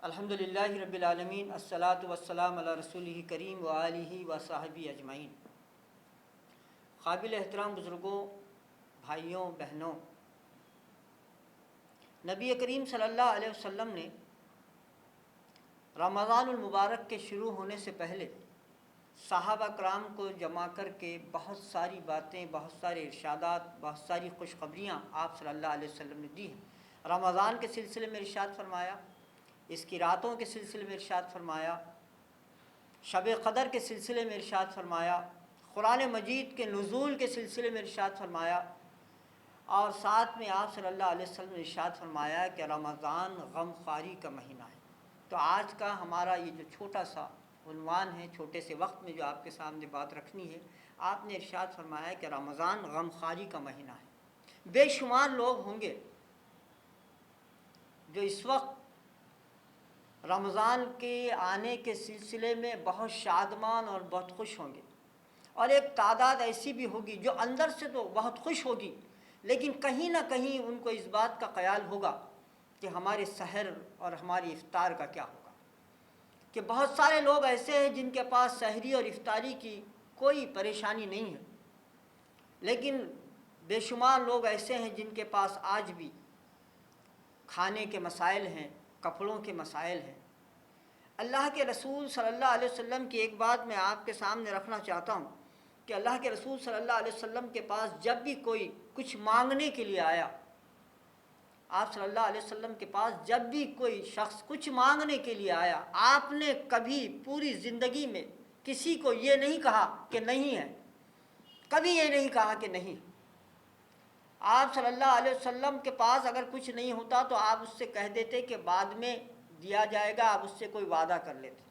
الحمدللہ رب العالمین، الصلاۃ والسلام علی رسولہ کریم و آلہ و صحبہ اجمعین۔ قابل احترام بزرگوں، بھائیوں، بہنوں، نبی کریم صلی اللہ علیہ وسلم نے رمضان المبارک کے شروع ہونے سے پہلے صحابہ کرام کو جمع کر کے بہت ساری باتیں، بہت سارے ارشادات، بہت ساری خوشخبریاں آپ صلی اللہ علیہ وسلم نے دی ہیں۔ رمضان کے سلسلے میں ارشاد فرمایا، اس کی راتوں کے سلسلے میں ارشاد فرمایا، شب قدر کے سلسلے میں ارشاد فرمایا، قرآن مجید کے نزول کے سلسلے میں ارشاد فرمایا، اور ساتھ میں آپ صلی اللہ علیہ وسلم نے ارشاد فرمایا کہ رمضان غم خواری کا مہینہ ہے۔ تو آج کا ہمارا یہ جو چھوٹا سا عنوان ہے، چھوٹے سے وقت میں جو آپ کے سامنے بات رکھنی ہے، آپ نے ارشاد فرمایا کہ رمضان غم خواری کا مہینہ ہے۔ بے شمار لوگ ہوں گے جو اس وقت رمضان کے آنے کے سلسلے میں بہت شادمان اور بہت خوش ہوں گے، اور ایک تعداد ایسی بھی ہوگی جو اندر سے تو بہت خوش ہوگی، لیکن کہیں نہ کہیں ان کو اس بات کا خیال ہوگا کہ ہمارے سحر اور ہماری افطار کا کیا ہوگا۔ کہ بہت سارے لوگ ایسے ہیں جن کے پاس سحری اور افطاری کی کوئی پریشانی نہیں ہے، لیکن بے شمار لوگ ایسے ہیں جن کے پاس آج بھی کھانے کے مسائل ہیں، کپڑوں کے مسائل ہیں۔ اللہ کے رسول صلی اللہ علیہ وسلم کی ایک بات میں آپ کے سامنے رکھنا چاہتا ہوں کہ اللہ کے رسول صلی اللہ علیہ وسلم کے پاس جب بھی کوئی کچھ مانگنے کے لیے آیا، آپ صلی اللہ علیہ وسلم کے پاس جب بھی کوئی شخص کچھ مانگنے کے لیے آیا، آپ نے کبھی پوری زندگی میں کسی کو یہ نہیں کہا کہ نہیں ہے، کبھی یہ نہیں کہا کہ نہیں۔ آپ صلی اللہ علیہ وسلم کے پاس اگر کچھ نہیں ہوتا تو آپ اس سے کہہ دیتے کہ بعد میں دیا جائے گا، آپ اس سے کوئی وعدہ کر لیتے۔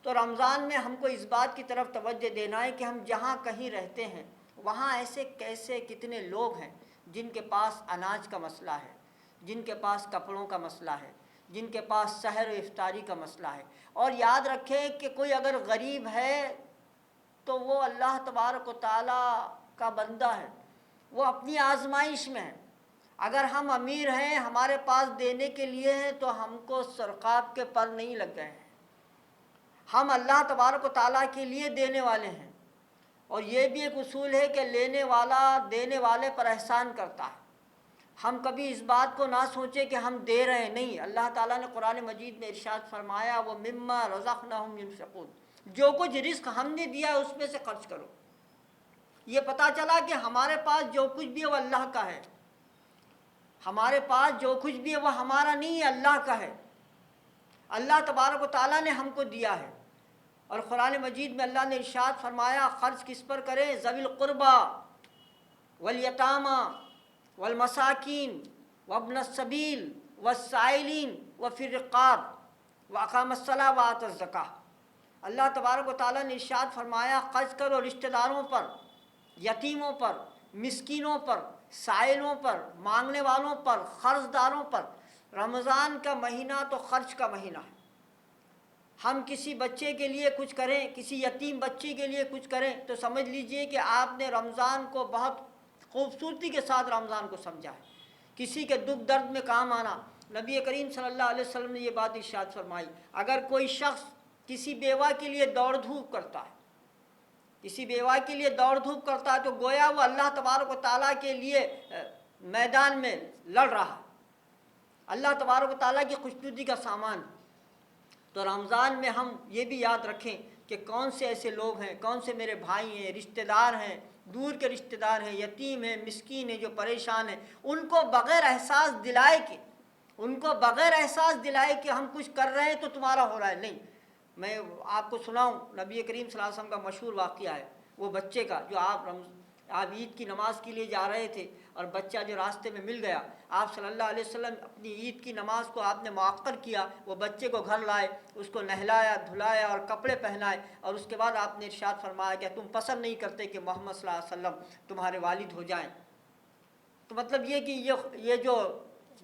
تو رمضان میں ہم کو اس بات کی طرف توجہ دینا ہے کہ ہم جہاں کہیں رہتے ہیں وہاں ایسے کیسے کتنے لوگ ہیں جن کے پاس اناج کا مسئلہ ہے، جن کے پاس کپڑوں کا مسئلہ ہے، جن کے پاس سحر و افطاری کا مسئلہ ہے۔ اور یاد رکھیں کہ کوئی اگر غریب ہے تو وہ اللہ تبارک و تعالیٰ کا بندہ ہے، وہ اپنی آزمائش میں ہے۔ اگر ہم امیر ہیں، ہمارے پاس دینے کے لیے ہیں، تو ہم کو سرقاب کے پر نہیں لگ گئے ہیں، ہم اللہ تبارک و تعالیٰ کے لیے دینے والے ہیں۔ اور یہ بھی ایک اصول ہے کہ لینے والا دینے والے پر احسان کرتا ہے۔ ہم کبھی اس بات کو نہ سوچیں کہ ہم دے رہے ہیں، نہیں۔ اللہ تعالیٰ نے قرآن مجید میں ارشاد فرمایا، وَمِمَّا رَزَقْنَاهُمْ يُنْفِقُونَ، جو کچھ رزق ہم نے دیا ہے اس میں سے خرچ کرو۔ یہ پتہ چلا کہ ہمارے پاس جو کچھ بھی ہے وہ اللہ کا ہے، ہمارے پاس جو کچھ بھی ہے وہ ہمارا نہیں ہے، اللہ کا ہے۔ اللہ تبارک و تعالیٰ نے ہم کو دیا ہے۔ اور قرآن مجید میں اللہ نے ارشاد فرمایا، خرچ کس پر کریں؟ ذوی القربیٰ والیتامیٰ والمساکین وابن السبیل والسائلین وفی الرقاب واقام الصلاۃ وآتى الزکاۃ۔ اللہ تبارک و تعالیٰ نے ارشاد فرمایا، خرچ کرو رشتہ داروں پر، یتیموں پر، مسکینوں پر، سائلوں پر، مانگنے والوں پر، قرض داروں پر۔ رمضان کا مہینہ تو خرچ کا مہینہ ہے۔ ہم کسی بچے کے لیے کچھ کریں، کسی یتیم بچے کے لیے کچھ کریں، تو سمجھ لیجئے کہ آپ نے رمضان کو بہت خوبصورتی کے ساتھ رمضان کو سمجھا ہے۔ کسی کے دکھ درد میں کام آنا، نبی کریم صلی اللہ علیہ وسلم نے یہ بات ارشاد فرمائی، اگر کوئی شخص کسی بیوہ کے لیے دوڑ دھوپ کرتا ہے، کسی بیوہ کے لیے دوڑ دھوپ کرتا ہے، تو گویا وہ اللہ تبارک و تعالیٰ کے لیے میدان میں لڑ رہا، اللہ تبارک و تعالیٰ کی خوشنودی کا سامان۔ تو رمضان میں ہم یہ بھی یاد رکھیں کہ کون سے ایسے لوگ ہیں، کون سے میرے بھائی ہیں، رشتہ دار ہیں، دور کے رشتہ دار ہیں، یتیم ہیں، مسکین ہیں، جو پریشان ہیں، ان کو بغیر احساس دلائے کہ ہم کچھ کر رہے ہیں تو تمہارا ہو رہا ہے، نہیں۔ میں آپ کو سناؤں، نبی کریم صلی اللہ علیہ وسلم کا مشہور واقعہ ہے وہ بچے کا، جو آپ عید کی نماز کے لیے جا رہے تھے اور بچہ جو راستے میں مل گیا، آپ صلی اللہ علیہ وسلم اپنی عید کی نماز کو آپ نے مؤخر کیا، وہ بچے کو گھر لائے، اس کو نہلایا دھلایا اور کپڑے پہنائے، اور اس کے بعد آپ نے ارشاد فرمایا کہ تم پسند نہیں کرتے کہ محمد صلی اللہ علیہ وسلم تمہارے والد ہو جائیں۔ تو مطلب یہ کہ یہ جو